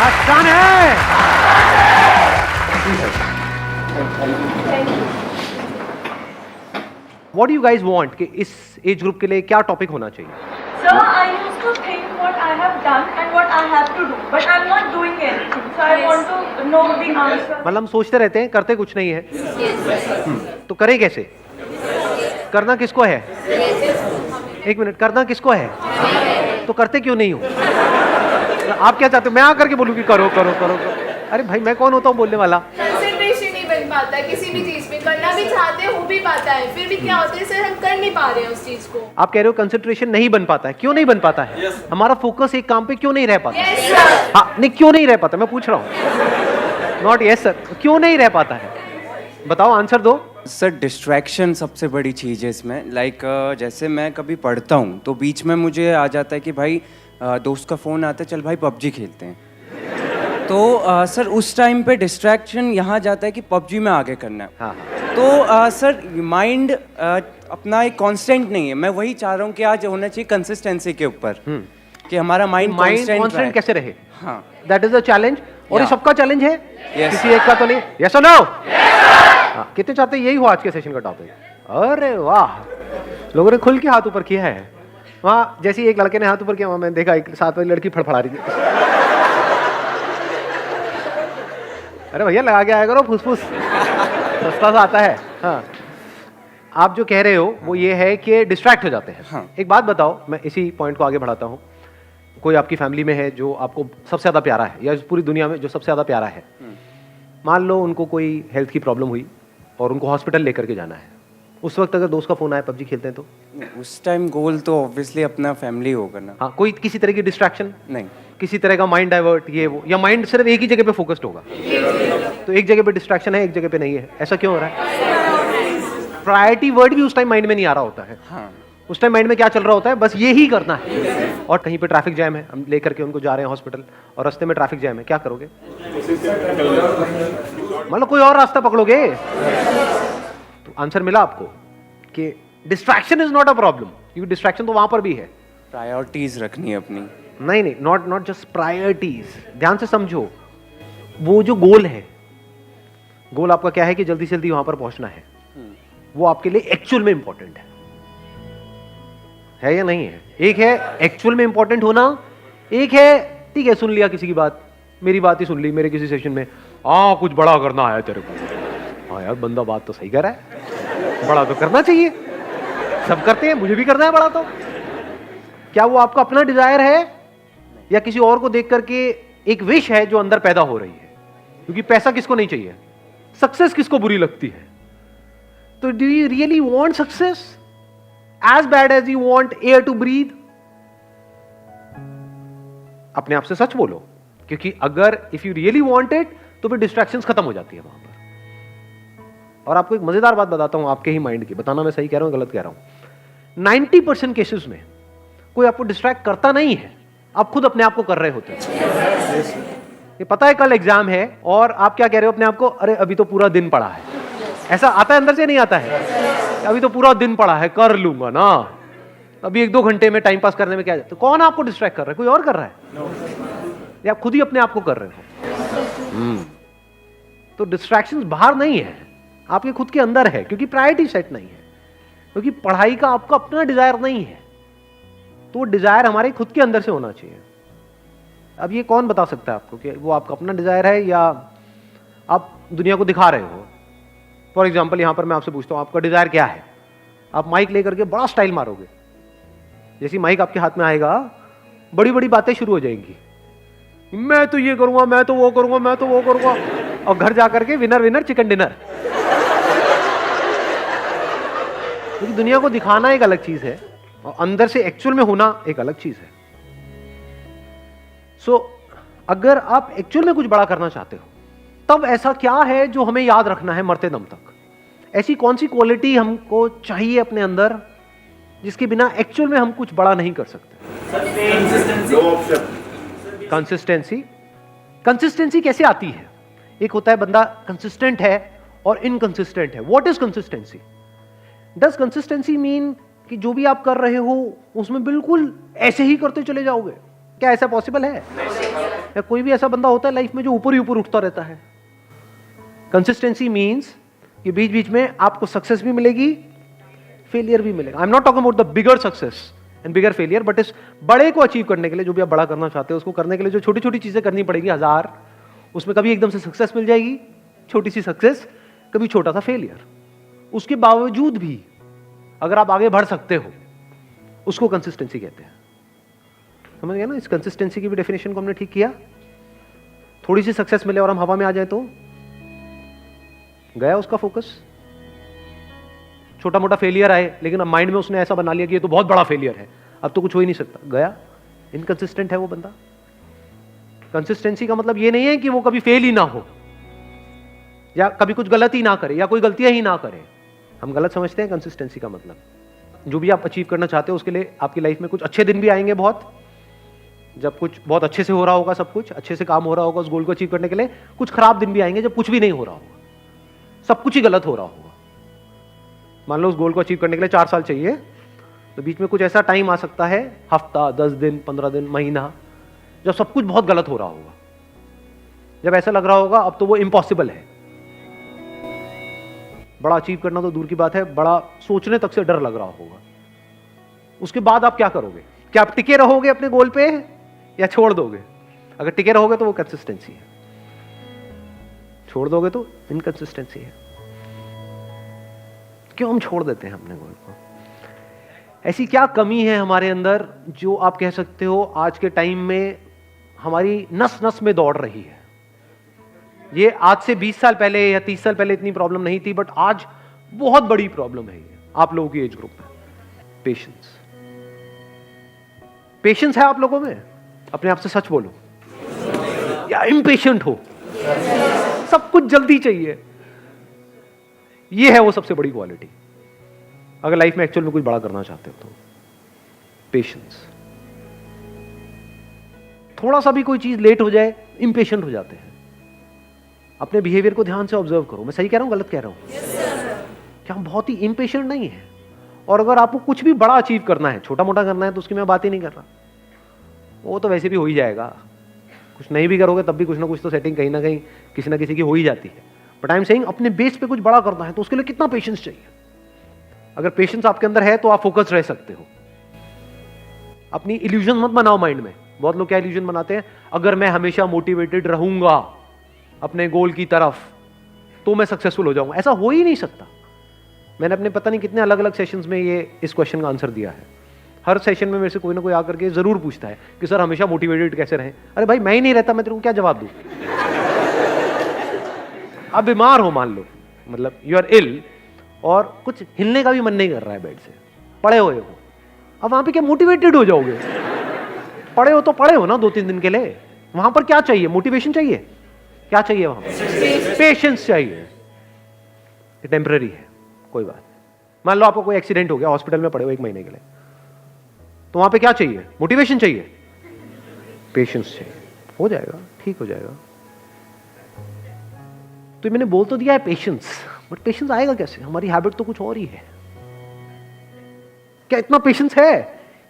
आसान है। What do you guys want कि इस एज ग्रुप के लिए क्या टॉपिक होना चाहिए? Sir, I used to think what I have done and what I have to do, but I'm not doing anything. So I want to know the answer. मतलब हम सोचते रहते हैं, करते कुछ नहीं है। तो करें कैसे? करना किसको है? एक मिनट, करना किसको है? तो करते क्यों नहीं हो? आप क्या चाहते हो? मैं आकर के बोलूं कि करो करो करो करो? अरे भाई, मैं कौन होता हूँ बोलने वाला? कंसंट्रेशन नहीं बन पाता है किसी भी चीज में, करना भी चाहते हो भी पाता है, फिर भी क्या होता है सर, हम कर नहीं पा रहे हैं उस चीज को। आप कह रहे हो कंसंट्रेशन नहीं बन पाता है, क्यों नहीं बन पाता है? हमारा फोकस एक काम पे क्यों नहीं रह पाता? Yes sir. हाँ, नहीं क्यों नहीं रह पाता, मैं पूछ रहा हूँ। नॉट यस सर, क्यों नहीं रह पाता है? बताओ, आंसर दो। सर डिस्ट्रैक्शन सबसे बड़ी चीज़ है इसमें। लाइक जैसे मैं कभी पढ़ता हूँ तो बीच में मुझे आ जाता है कि भाई दोस्त का फ़ोन आता है, चल भाई पबजी खेलते हैं। तो सर उस टाइम पे डिस्ट्रैक्शन यहाँ जाता है कि पबजी में आगे करना है। हाँ। तो सर माइंड अपना एक कांस्टेंट नहीं है। मैं वही चाह रहा हूँ कि आज होना चाहिए कंसिस्टेंसी के ऊपर, कि हमारा माइंड कांस्टेंट कैसे रहे? हाँ, दैट इज द चैलेंज। और ये Yeah. सबका चैलेंज है, Yes. किसी एक का तो नहीं। यस और नो? हाँ, कितने चाहते हैं यही हो आज के सेशन का टॉपिक? अरे वाह, लोगों ने खुल के हाथ ऊपर किया है। वहाँ जैसे ही एक लड़के ने हाथ ऊपर किया, वहाँ मैंने देखा एक साथ वाली लड़की फड़फड़ा रही थी। अरे भैया, लगा के आया करो, फुसफुस सस्ता सा आता है। हाँ, आप जो कह रहे हो वो ये है कि डिस्ट्रैक्ट हो जाते हैं। हाँ। एक बात बताओ, मैं इसी पॉइंट को आगे बढ़ाता हूँ। कोई आपकी फैमिली में है जो आपको सबसे ज़्यादा प्यारा है, या इस पूरी दुनिया में जो सबसे ज़्यादा प्यारा है, मान लो उनको कोई हेल्थ की प्रॉब्लम हुई और उनको हॉस्पिटल लेकर के जाना है। उस वक्त अगर दोस्त का फ़ोन आया, पबजी खेलते हैं तो? उस टाइम गोल तो ऑब्वियसली अपना फैमिली होगा ना। हाँ, कोई किसी तरह की डिस्ट्रैक्शन नहीं, किसी तरह का माइंड डाइवर्ट, ये वो, या माइंड सिर्फ एक ही जगह पे फोकस्ड होगा? तो एक जगह पे डिस्ट्रैक्शन है, एक जगह पे नहीं है। ऐसा क्यों हो रहा है? प्रायोरिटी वर्ड भी उस टाइम माइंड में नहीं आ रहा होता है। हाँ, उस टाइम माइंड में क्या चल रहा होता है? बस ये ही करना है। और कहीं पे ट्रैफिक जैम है, हम लेकर के उनको जा रहे हैं हॉस्पिटल, और रास्ते में ट्रैफिक जैम है, क्या करोगे? मतलब कोई और रास्ता पकड़ोगे? तो आंसर मिला आपको कि distraction is not a problem, क्योंकि डिस्ट्रैक्शन तो वहां पर भी है। प्रायोरिटीज रखनी है अपनी। नहीं, नॉट जस्ट प्रायोरिटीज। ध्यान से समझो, वो जो गोल है, गोल आपका क्या है कि जल्दी से जल्दी वहां पर पहुंचना है, वो आपके लिए एक्चुअल में इंपॉर्टेंट है या नहीं है? एक है एक्चुअल में इंपॉर्टेंट होना, एक है ठीक है सुन लिया किसी की बात, मेरी बात ही सुन ली मेरे किसी सेशन में, कुछ बड़ा करना आया तेरे को। हाँ यार, बंदा बात तो सही कर रहा है, बड़ा तो करना चाहिए, सब करते हैं, मुझे भी करना है बड़ा। तो क्या वो आपका अपना डिजायर है, या किसी और को देख करके एक विश है जो अंदर पैदा हो रही है? क्योंकि पैसा किसको नहीं चाहिए, सक्सेस किसको बुरी लगती है? तो do you really want success as bad as you want air to breathe? अपने आप से सच बोलो, क्योंकि अगर if you really want it, तो फिर distractions खत्म हो जाती है वहां पर। और आपको एक मजेदार बात बताता हूं आपके ही माइंड की, बताना मैं सही कह रहा हूं गलत कह रहा हूं। 90% केसेस में कोई आपको डिस्ट्रैक्ट करता नहीं है, आप खुद अपने आप को कर रहे होते हैं। ये पता है कल एग्जाम है और आप क्या कह रहे हो अपने आप को? अरे अभी तो पूरा दिन पड़ा है। ऐसा आता है अंदर से, नहीं आता है? अभी तो पूरा दिन पड़ा है, कर लूंगा ना, अभी 1-2 घंटे में टाइम पास करने में क्या है? तो कौन आपको डिस्ट्रैक्ट कर रहा है? कोई और कर रहा है या आप खुद ही अपने आप को कर रहे हो? तो डिस्ट्रैक्शंस बाहर नहीं है, आपके खुद के अंदर है, क्योंकि प्रायोरिटी सेट नहीं है, क्योंकि पढ़ाई का आपका अपना डिजायर नहीं है। तो वो डिजायर हमारे खुद के अंदर से होना चाहिए। अब ये कौन बता सकता है आपको कि वो आपका अपना डिजायर है या आप दुनिया को दिखा रहे हो? फॉर एग्जाम्पल, यहां पर मैं आपसे पूछता हूं आपका डिजायर क्या है? आप माइक लेकर के बड़ा स्टाइल मारोगे, जैसी माइक आपके हाथ में आएगा बड़ी बड़ी बातें शुरू हो जाएंगी, मैं तो ये करूंगा, मैं तो वो करूंगा, मैं तो वो करूंगा, और घर जाकर के विनर विनर चिकन डिनर। क्योंकि दुनिया को दिखाना एक अलग चीज है और अंदर से एक्चुअल में होना एक अलग चीज है। सो अगर आप एक्चुअल में कुछ बड़ा करना चाहते हो, तब ऐसा क्या है जो हमें याद रखना है मरते दम तक? ऐसी कौन सी क्वालिटी हमको चाहिए अपने अंदर जिसके बिना एक्चुअल में हम कुछ बड़ा नहीं कर सकते? कंसिस्टेंसी। कंसिस्टेंसी कैसे आती है? एक होता है बंदा कंसिस्टेंट है और इनकंसिस्टेंट है। What is consistency? Does consistency mean कि जो भी आप कर रहे हो उसमें बिल्कुल ऐसे ही करते चले जाओगे? क्या ऐसा पॉसिबल है? या कोई भी ऐसा बंदा होता है लाइफ में जो ऊपर ही ऊपर उठता रहता है। कंसिस्टेंसी मीन्स कि बीच बीच में आपको सक्सेस भी मिलेगी, फेलियर भी मिलेगा। I am not talking about the bigger success and bigger failure, but इस बड़े को अचीव करने के लिए, जो भी आप बड़ा करना चाहते हो उसको करने के लिए जो छोटी छोटी चीजें करनी पड़ेगी 1000, उसमें कभी एकदम से सक्सेस मिल जाएगी, छोटी सी सक्सेस, कभी छोटा सा फेलियर। उसके बावजूद भी अगर आप आगे बढ़ सकते हो, उसको कंसिस्टेंसी कहते हैं। समझ गया ना? इस कंसिस्टेंसी की भी डेफिनेशन को हमने ठीक किया। थोड़ी सी सक्सेस मिले और हम हवा में आ जाए तो गया उसका फोकस। छोटा मोटा फेलियर आए लेकिन अब माइंड में उसने ऐसा बना लिया कि ये तो बहुत बड़ा फेलियर है, अब तो कुछ हो ही नहीं सकता, गया। इनकंसिस्टेंट है वो बंदा। कंसिस्टेंसी का मतलब ये नहीं है कि वो कभी फेल ही ना हो या कभी कुछ गलत ही ना करे या कोई गलतियां ही ना करे। हम गलत समझते हैं कंसिस्टेंसी का मतलब। जो भी आप अचीव करना चाहते हो उसके लिए आपकी लाइफ में कुछ अच्छे दिन भी आएंगे, बहुत, जब कुछ बहुत अच्छे से हो रहा होगा, सब कुछ अच्छे से काम हो रहा होगा उस गोल को अचीव करने के लिए। कुछ खराब दिन भी आएंगे जब कुछ भी नहीं हो रहा होगा, सब कुछ ही गलत हो रहा होगा। मान लो उस गोल को अचीव करने के लिए 4 साल चाहिए, तो बीच में कुछ ऐसा टाइम आ सकता है, हफ्ता, 10 दिन, 15 दिन, महीना, जब सब कुछ बहुत गलत हो रहा होगा, जब ऐसा लग रहा होगा अब तो वो इम्पॉसिबल है। बड़ा अचीव करना तो दूर की बात है, बड़ा सोचने तक से डर लग रहा होगा। उसके बाद आप क्या करोगे? क्या आप टिके रहोगे अपने गोल पे या छोड़ दोगे? अगर टिके रहोगे तो वो कंसिस्टेंसी है, छोड़ दोगे तो इनकंसिस्टेंसी है। क्यों हम छोड़ देते हैं अपने गोल को? ऐसी क्या कमी है हमारे अंदर जो आप कह सकते हो आज के टाइम में हमारी नस नस में दौड़ रही है? ये आज से 20 साल पहले या 30 साल पहले इतनी प्रॉब्लम नहीं थी, बट आज बहुत बड़ी प्रॉब्लम है ये आप लोगों की एज ग्रुप में। पेशेंस। पेशेंस है आप लोगों में? अपने आप से सच बोलो, या इम्पेशेंट हो? सब कुछ जल्दी चाहिए। ये है वो सबसे बड़ी क्वालिटी अगर लाइफ में एक्चुअल में कुछ बड़ा करना चाहते हो तो। पेशेंस। थोड़ा सा भी कोई चीज लेट हो जाए इम्पेशेंट हो जाते हैं। अपने बिहेवियर को ध्यान से ऑब्जर्व करो। मैं सही कह रहा हूं, गलत कह रहा हूं? क्या हम बहुत ही इम्पेशेंट नहीं है? और अगर आपको कुछ भी बड़ा अचीव करना है, छोटा मोटा करना है, तो उसकी मैं बात ही नहीं कर रहा, वो तो वैसे भी हो ही जाएगा। कुछ नहीं भी करोगे तब भी कुछ ना कुछ तो सेटिंग कहीं ना कहीं किसी ना किसी की हो ही जाती है। बट आई एम सेइंग अपने बेस पे कुछ बड़ा करना है तो उसके लिए कितना पेशेंस चाहिए। अगर पेशेंस आपके अंदर है तो आप फोकस रह सकते हो। अपनी इल्यूजन मत बनाओ माइंड में। बहुत लोग क्या इल्यूजन बनाते हैं, अगर मैं हमेशा मोटिवेटेड रहूंगा अपने गोल की तरफ तो मैं सक्सेसफुल हो जाऊंगा। ऐसा हो ही नहीं सकता। मैंने अपने पता नहीं कितने अलग अलग सेशंस में ये इस क्वेश्चन का आंसर दिया है। हर सेशन में मेरे से कोई ना कोई आकर के जरूर पूछता है कि सर हमेशा मोटिवेटेड कैसे रहें। अरे भाई मैं ही नहीं रहता, मैं तेरे को क्या जवाब दूं? आप बीमार हो मान लो, मतलब यू आर इल और कुछ हिलने का भी मन नहीं कर रहा है बेड से, पड़े हुए हो, अब वहां पे क्या मोटिवेटेड हो जाओगे? पड़े हो तो पड़े हो ना 2-3 दिन के लिए। वहां पर क्या चाहिए? मोटिवेशन चाहिए? क्या चाहिए वहां पर? पेशेंस चाहिए। टेम्पररी है, कोई बात नहीं। मान लो आपको कोई एक्सीडेंट हो गया, हॉस्पिटल में पड़े हो 1 महीने के लिए, तो वहां पे क्या चाहिए? मोटिवेशन चाहिए? पेशेंस चाहिए। हो जाएगा, ठीक हो जाएगा। तो मैंने बोल तो दिया है पेशेंस, बट पेशेंस आएगा कैसे? हमारी हैबिट तो कुछ और ही है। क्या इतना पेशेंस है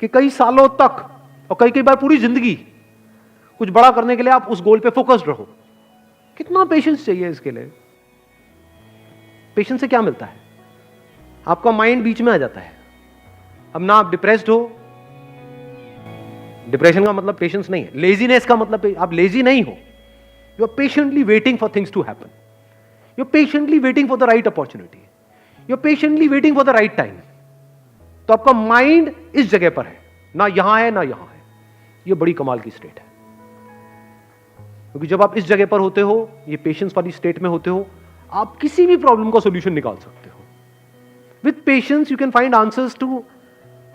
कि कई सालों तक और कई बार पूरी जिंदगी कुछ बड़ा करने के लिए आप उस गोल पे फोकस्ड रहो? कितना पेशेंस चाहिए इसके लिए? पेशेंस से क्या मिलता है? आपका माइंड बीच में आ जाता है। अब ना आप डिप्रेस्ड हो, डिप्रेशन का मतलब पेशेंस नहीं है। लेजीनेस का मतलब आप लेजी नहीं हो, you are patiently waiting for things to happen, you are patiently waiting for the right opportunity, you are patiently waiting for the right time. तो आपका माइंड इस जगह पर है, ना यहां है ना यहां है। यह बड़ी कमाल की स्टेट है, क्योंकि जब आप इस जगह पर होते हो, ये पेशेंस वाली स्टेट में होते हो, आप किसी भी प्रॉब्लम का सॉल्यूशन निकाल सकते हो। With patience you can find answers to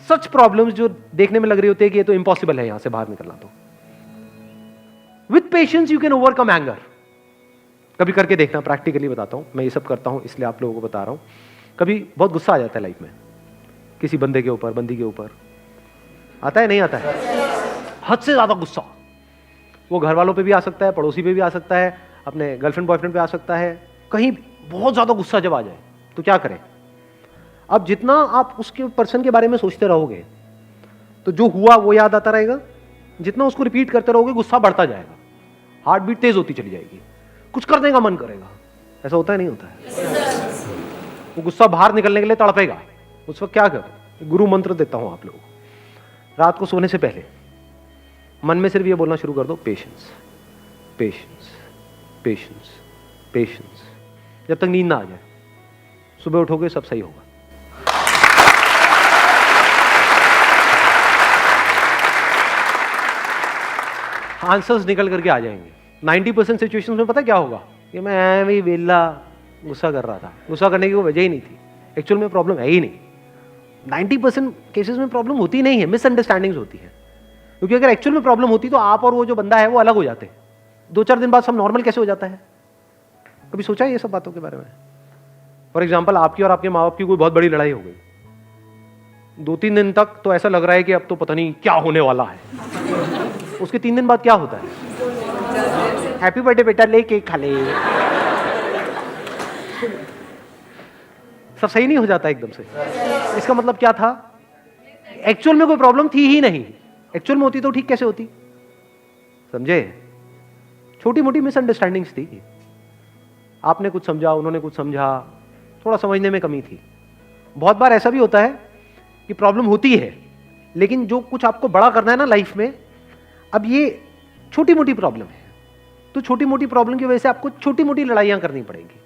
such problems जो देखने में लग रही होती है कि ये तो इम्पॉसिबल है यहां से बाहर निकलना। तो with patience you can overcome anger. कभी करके देखना, प्रैक्टिकली बताता हूं, मैं ये सब करता हूं इसलिए आप लोगों को बता रहा हूं। कभी बहुत गुस्सा आ जाता है लाइफ में, किसी बंदे के ऊपर, बंदी के ऊपर आता है, नहीं आता है? हद से ज्यादा गुस्सा। वो घर वालों पे भी आ सकता है, पड़ोसी पे भी आ सकता है, अपने गर्लफ्रेंड बॉयफ्रेंड पे आ सकता है। कहीं बहुत ज्यादा गुस्सा जब आ जाए तो क्या करें? अब जितना आप उसके पर्सन के बारे में सोचते रहोगे तो जो हुआ वो याद आता रहेगा, जितना उसको रिपीट करते रहोगे गुस्सा बढ़ता जाएगा। हार्ट बीट तेज होती चली जाएगी, कुछ करने का मन करेगा। ऐसा होता है नहीं होता है? वो गुस्सा बाहर निकलने के लिए तड़पेगा। उस वक्त क्या करो? गुरु मंत्र देता हूं आप लोगों को। रात को सोने से पहले मन में सिर्फ ये बोलना शुरू कर दो, पेशेंस पेशेंस पेशेंस पेशेंस, जब तक नींद ना आ जाए। सुबह उठोगे सब सही होगा। आंसर्स निकल करके आ जाएंगे। 90% सिचुएशंस में पता क्या होगा कि मैं ऐਵੇਂ ही वेला गुस्सा कर रहा था, गुस्सा करने की कोई वजह ही नहीं थी, एक्चुअल में प्रॉब्लम है ही नहीं। 90% केसेस में प्रॉब्लम होती नहीं है, मिसअंडरस्टैंडिंग्स होती है। क्योंकि अगर एक्चुअल में प्रॉब्लम होती तो आप और वो जो बंदा है वो अलग हो जाते। 2-4 दिन बाद सब नॉर्मल कैसे हो जाता है? कभी सोचा है ये सब बातों के बारे में? फॉर एग्जाम्पल, आपकी और आपके माँ बाप की कोई बहुत बड़ी लड़ाई हो गई, 2-3 दिन तक तो ऐसा लग रहा है कि अब तो पता नहीं क्या होने वाला है। उसके 3 दिन बाद क्या होता है? हैप्पी बर्थडे बेटा, ले केक खा ले। सब सही नहीं हो जाता एकदम से। इसका मतलब क्या था? एक्चुअल में कोई प्रॉब्लम थी ही नहीं। एक्चुअल में होती तो ठीक कैसे होती? समझे? छोटी मोटी मिसअंडरस्टैंडिंग्स थी। आपने कुछ समझा, उन्होंने कुछ समझा, थोड़ा समझने में कमी थी। बहुत बार ऐसा भी होता है कि प्रॉब्लम होती है, लेकिन जो कुछ आपको बड़ा करना है ना लाइफ में, अब ये छोटी मोटी प्रॉब्लम है, तो छोटी मोटी प्रॉब्लम की वजह से आपको छोटी मोटी लड़ाइयां करनी पड़ेंगी।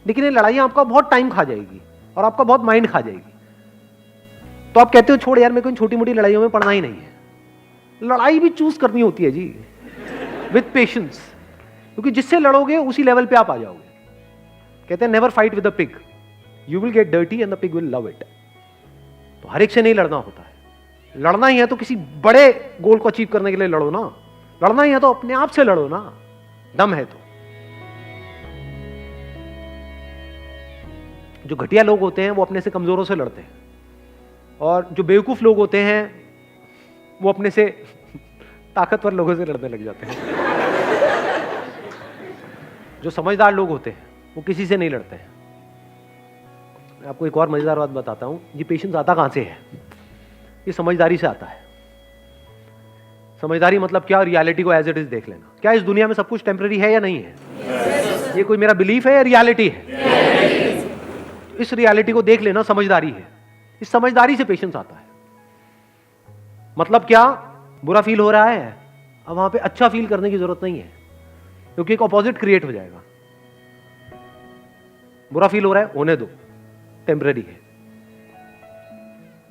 लेकिन ये लड़ाइयां आपका बहुत टाइम खा जाएगी और आपका बहुत माइंड खा जाएगी। तो आप कहते हो छोड़ यार, मेरे को इन छोटी मोटी लड़ाइयों में पड़ना ही नहीं है। लड़ाई भी चूज करनी होती है जी, विथ पेशेंस, क्योंकि जिससे लड़ोगे उसी लेवल पे आप आ जाओगे। कहते हैं never fight with a pig, you will get dirty and the pig will love it. तो हर एक से नहीं लड़ना होता है। लड़ना ही है तो किसी बड़े गोल को अचीव करने के लिए लड़ो ना। लड़ना ही है तो अपने आप से लड़ो ना, दम है तो। जो घटिया लोग होते हैं वो अपने से कमजोरों से लड़ते हैं, और जो बेवकूफ लोग होते हैं वो अपने से ताकतवर लोगों से लड़ने लग जाते हैं। जो समझदार लोग होते हैं वो किसी से नहीं लड़ते हैं। मैं आपको एक और मजेदार बात बताता हूं। ये पेशेंस आता कहां से है? ये समझदारी से आता है। समझदारी मतलब क्या? रियलिटी को एज इट इज देख लेना। क्या इस दुनिया में सब कुछ टेम्पररी है या नहीं है? ये कोई मेरा बिलीफ है या रियलिटी है? इस रियलिटी को देख लेना समझदारी है। इस समझदारी से पेशेंस आता है। मतलब क्या? बुरा फील हो रहा है, अब वहां पे अच्छा फील करने की जरूरत नहीं है, क्योंकि एक ऑपोजिट क्रिएट हो जाएगा। बुरा फील हो रहा है, होने दो, टेम्पररी है।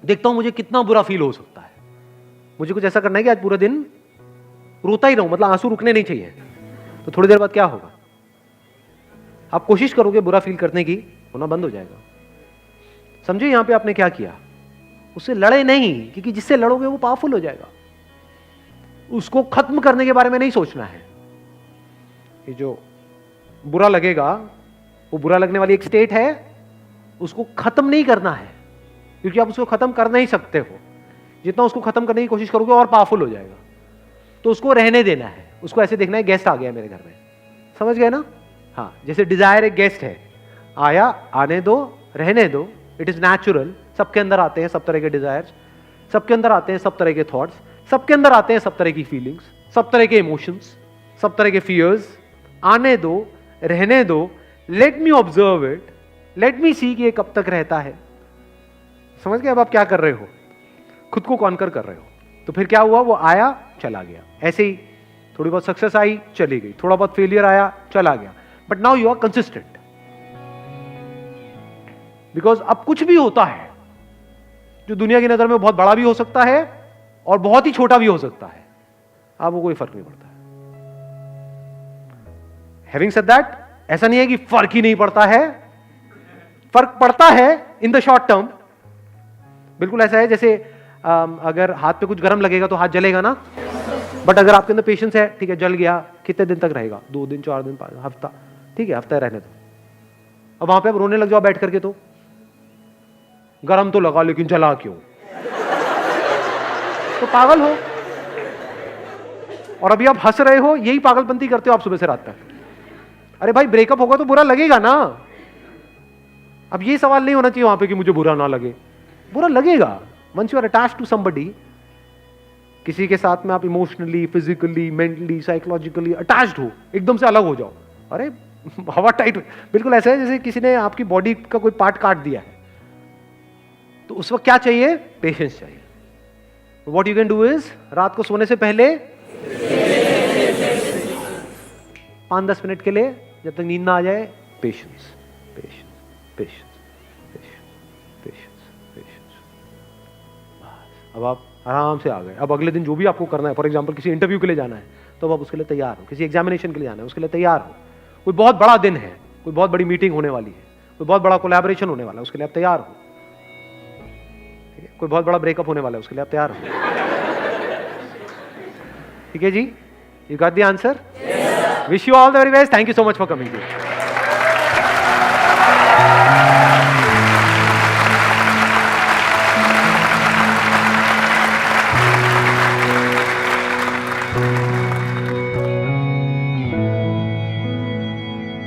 देखता हूं मुझे कितना बुरा फील हो सकता है। मुझे कुछ ऐसा करना है कि आज पूरा दिन रोता ही रहूं, मतलब आंसू रुकने नहीं चाहिए। तो थोड़ी देर बाद क्या होगा? आप कोशिश करोगे बुरा फील करने की, होना बंद हो जाएगा। समझे यहां पे आपने क्या किया? उससे लड़े नहीं, क्योंकि जिससे लड़ोगे वो पावरफुल हो जाएगा। उसको खत्म करने के बारे में नहीं सोचना है। ये जो बुरा लगेगा, वो बुरा लगने वाली एक स्टेट है, उसको खत्म नहीं करना है, क्योंकि आप उसको खत्म कर नहीं सकते हो। जितना उसको खत्म करने की कोशिश करोगे और पावरफुल हो जाएगा। तो उसको रहने देना है। उसको ऐसे देखना है, गेस्ट आ गया मेरे घर में, समझ गए ना? हाँ, जैसे डिजायर एक गेस्ट है, आया, आने दो, रहने दो, इट इज नेचुरल। सबके अंदर आते हैं सब तरह के डिजायर्स, सबके अंदर आते हैं सब तरह के थॉट्स, सबके अंदर आते हैं सब तरह की फीलिंग्स, सब तरह के इमोशंस, सब तरह के फियर्स। आने दो, रहने दो, let me observe it, let me see कि ये कब तक रहता है। समझ गए? अब आप क्या कर रहे हो? खुद को कॉन्कर कर रहे हो। तो फिर क्या हुआ? वो आया, चला गया। ऐसे ही थोड़ी बहुत सक्सेस आई, चली गई, थोड़ा बहुत फेलियर आया, चला गया। But now you are consistent, because अब कुछ भी होता है जो दुनिया की नजर में बहुत बड़ा भी हो सकता है और बहुत ही छोटा भी हो सकता है, आपको कोई फर्क नहीं पड़ता है। हैविंग सेड दैट, ऐसा नहीं है कि फर्क ही नहीं पड़ता है, फर्क पड़ता है इन द शॉर्ट टर्म। बिल्कुल ऐसा है जैसे अगर हाथ पे कुछ गर्म लगेगा तो हाथ जलेगा ना, बट अगर आपके अंदर पेशेंस है, ठीक है, जल गया, कितने दिन तक रहेगा? 2 दिन, 4 दिन, 5 हफ्ता, ठीक है, हफ्ता रहने दो। अब वहां पे आप रोने लग जाओ बैठ करके, तो गरम तो लगा लेकिन जला क्यों? तो पागल हो। और अभी आप हंस रहे हो, यही पागलपंती करते हो आप सुबह से रात तक। अरे भाई, ब्रेकअप होगा तो बुरा लगेगा ना। अब ये सवाल नहीं होना चाहिए वहां पे कि मुझे बुरा ना लगे। बुरा लगेगा। Once you are attached to somebody, किसी के साथ में आप emotionally, physically, mentally, psychologically attached हो, एकदम से अलग हो जाओ, अरे हवा टाइट, बिल्कुल ऐसा है जैसे किसी ने आपकी बॉडी का कोई पार्ट काट दिया है, तो उस वक्त क्या चाहिए? पेशेंस चाहिए। What you can do is, रात को सोने से पहले 5-10 मिनट के लिए, जब तक नींद ना आ जाए, patience, patience, patience, patience, patience. अब आप आराम से आ गए। अब अगले दिन जो भी आपको करना है, फॉर एग्जांपल किसी इंटरव्यू के लिए जाना है, तो अब आप उसके लिए तैयार हो। किसी एग्जामिनेशन के लिए जाना है, उसके लिए तैयार हो। कोई बहुत बड़ा दिन है, कोई बहुत बड़ी मीटिंग होने वाली है, कोई बहुत बड़ा कोलैबोरेशन होने वाला है, उसके लिए आप तैयार हो। ठीक है? कोई बहुत बड़ा ब्रेकअप होने वाला है, उसके लिए आप तैयार हो। ठीक है जी, you got the answer? Wish you all the very best. Thank you so much for coming.